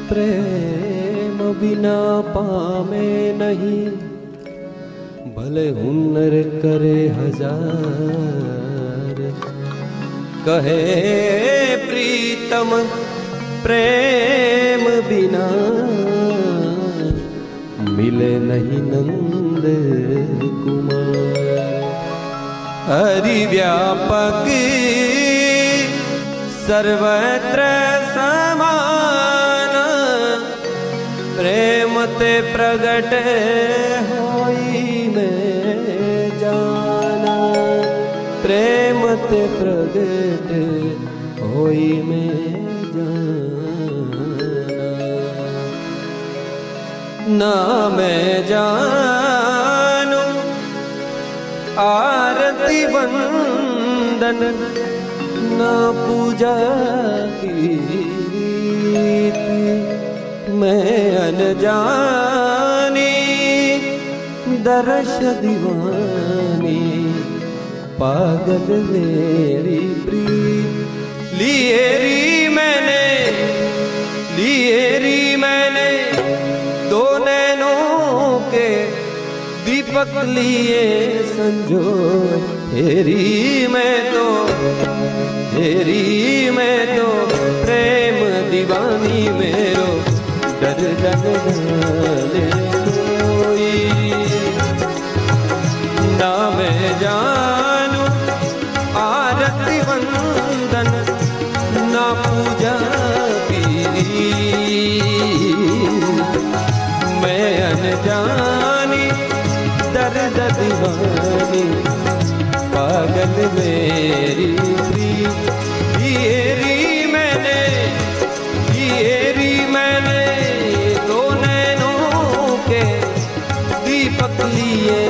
प्रेम बिना पामे नहीं, भले हुनर करे हजार। कहे प्रीतम प्रेम बिना मिले नहीं नंद कुमार। हरि व्यापक सर्वत्र समान, प्रेम ते प्रगट होई में जाना। प्रेम ते प्रगट होई में जाना। ना मैं जानू आरती वंदन, ना पूजा की मैं अनजानी दर्श दीवानी। पागल मेरी प्रीत लिए री मैंने दो नैनों के दीपक लिए संजो। हेरी मैं तो प्रेम दीवानी मेरो, डर जग जाने कोई। ना मैं जानू आरती वंदन, ना पूजा पीरी। मैं अनजानी दर्द दीवानी, पागल मेरी प्रीत। री मैंने दो नैनों के दीपक लिए।